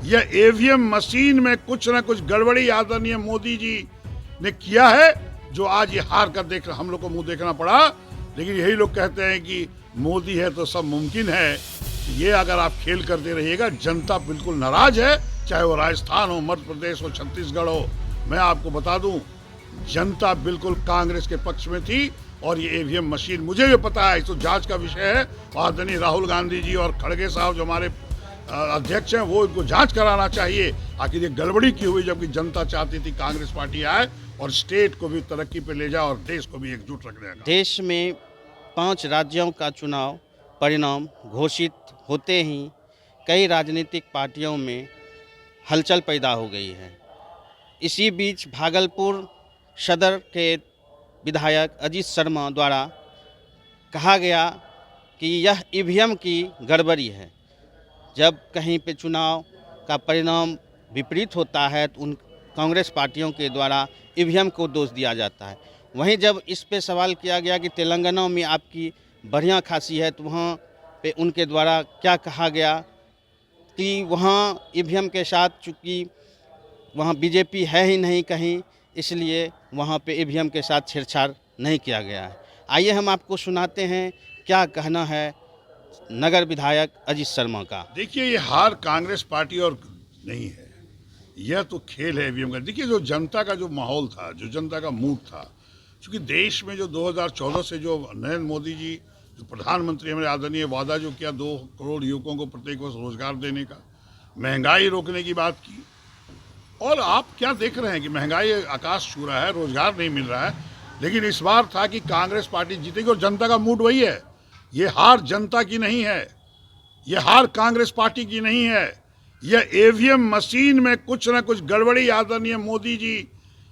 यह EVM machine में कुछ ना कुछ गड़बड़ी आदरणीय मोदी जी ने किया है, जो आज ये हार कर देख हम लोग को मुंह देखना पड़ा। लेकिन यही लोग कहते हैं कि मोदी है तो सब मुमकिन है। ये अगर आप खेल करते रहिएगा, जनता बिल्कुल नाराज है, चाहे वो राजस्थान हो, मध्य प्रदेश हो, छत्तीसगढ़ हो। मैं आपको बता दूं, जनता बिल्कुल कांग्रेस के पक्ष में थी। और ये ईवीएम मशीन मुझे भी पता है, तो जांच का विषय है। आदरणीय राहुल गांधी जी और खड़गे साहब जो हमारे अध्यक्ष हैं, वो इनको जांच कराना चाहिए आखिर ये गड़बड़ी की हुई, जबकि जनता चाहती थी कांग्रेस पार्टी आए और स्टेट को भी तरक्की पे ले जाए और देश को भी एकजुट रखने का। देश में 5 राज्यों का चुनाव परिणाम घोषित होते ही कई राजनीतिक पार्टियों में हलचल पैदा हो गई है। इसी बीच भागलपुर सदर के विधायक अजीत शर्मा द्वारा कहा गया कि यह ईवीएम की गड़बड़ी है। जब कहीं पे चुनाव का परिणाम विपरीत होता है तो उन कांग्रेस पार्टियों के द्वारा ईवीएम को दोष दिया जाता है। वहीं जब इस पे सवाल किया गया कि तेलंगाना में आपकी बढ़िया खासी है, तो वहाँ पे उनके द्वारा क्या कहा गया कि वहाँ ईवीएम के साथ चूँकि वहाँ बीजेपी है ही नहीं कहीं, इसलिए वहाँ पे ईवीएम के साथ छेड़छाड़ नहीं किया गया है। आइए हम आपको सुनाते हैं क्या कहना है नगर विधायक अजीत शर्मा का। देखिए, ये हार कांग्रेस पार्टी और नहीं है, यह तो खेल है ईवीएम का। देखिए, जो जनता का जो माहौल था, जो जनता का मूड था, क्योंकि देश में जो 2014 से जो नरेंद्र मोदी जी जो प्रधानमंत्री हमारे आदरणीय वादा जो किया 2 करोड़ युवकों को प्रत्येक वर्ष रोजगार देने का, महंगाई रोकने की बात की, और आप क्या देख रहे हैं कि महंगाई आकाश छू रहा है, रोजगार नहीं मिल रहा है। लेकिन इस बार था कि कांग्रेस पार्टी जीतेगी और जनता का मूड वही है। ये हार जनता की नहीं है, ये हार कांग्रेस पार्टी की नहीं है। यह ईवीएम मशीन में कुछ ना कुछ गड़बड़ी आदरणीय मोदी जी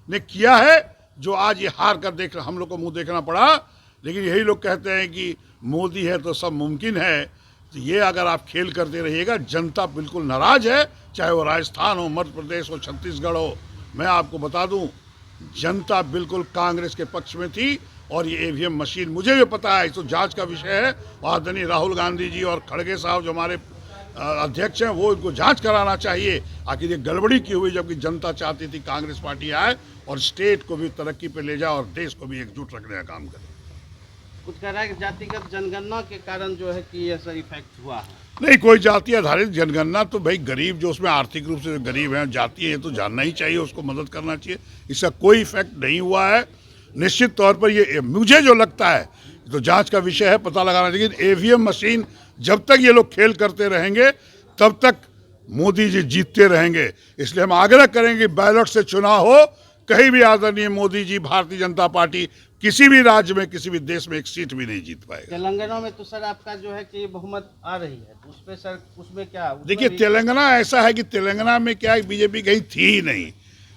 ने किया है, जो आज ये हार कर देख हम लोग को मुंह देखना पड़ा। लेकिन यही लोग कहते हैं कि मोदी है तो सब मुमकिन है। तो ये अगर आप खेल करते रहिएगा, जनता बिल्कुल नाराज है, चाहे वो राजस्थान हो, मध्य प्रदेश हो, छत्तीसगढ़ हो। मैं आपको बता दूं, जनता बिल्कुल कांग्रेस के पक्ष में थी। और ये ईवीएम मशीन मुझे भी पता है, तो जांच का विषय है। आदरणीय राहुल गांधी जी और खड़गे साहब जो हमारे अध्यक्ष हैं, वो इनको जांच कराना चाहिए आखिर ये गड़बड़ी की हुई, जबकि जनता चाहती थी कांग्रेस पार्टी आए और स्टेट को भी तरक्की पे ले जाए और देश को भी एकजुट रखने का काम करे। कुछ कह रहा है कि जातिगत जनगणना के कारण जो है कि ऐसा इफेक्ट हुआ है। नहीं, कोई जाति आधारित जनगणना तो भाई गरीब जो उसमें आर्थिक रूप से गरीब हैं, जाति है, ये तो जानना ही चाहिए, उसको मदद करना चाहिए। इसका कोई इफेक्ट नहीं हुआ है। निश्चित तौर पर ये मुझे जो लगता है तो जांच का विषय है, पता लगाना। लेकिन ईवीएम मशीन जब तक ये लोग खेल करते रहेंगे तब तक मोदी जी जीतते रहेंगे। इसलिए हम आग्रह करेंगे बैलेट से चुनाव हो, कहीं भी आदरणीय मोदी जी, भारतीय जनता पार्टी किसी भी राज्य में, किसी भी देश में एक सीट भी नहीं जीत पाएगा। तेलंगाना में तो सर आपका जो है कि बहुमत आ रही है, तो उस पे सर उसमें क्या? देखिए, तेलंगाना ऐसा है कि तेलंगाना में क्या बीजेपी कहीं थी ही नहीं।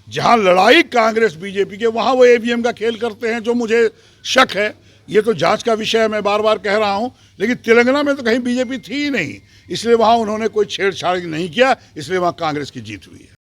जहां लड़ाई कांग्रेस बीजेपी के, वहां वो ईवीएम का खेल करते हैं, जो मुझे शक है। ये तो जांच का विषय है, मैं बार बार कह रहा हूं। लेकिन तेलंगाना में तो कहीं बीजेपी थी ही नहीं, इसलिए वहां उन्होंने कोई छेड़छाड़ नहीं किया, इसलिए वहां कांग्रेस की जीत हुई है।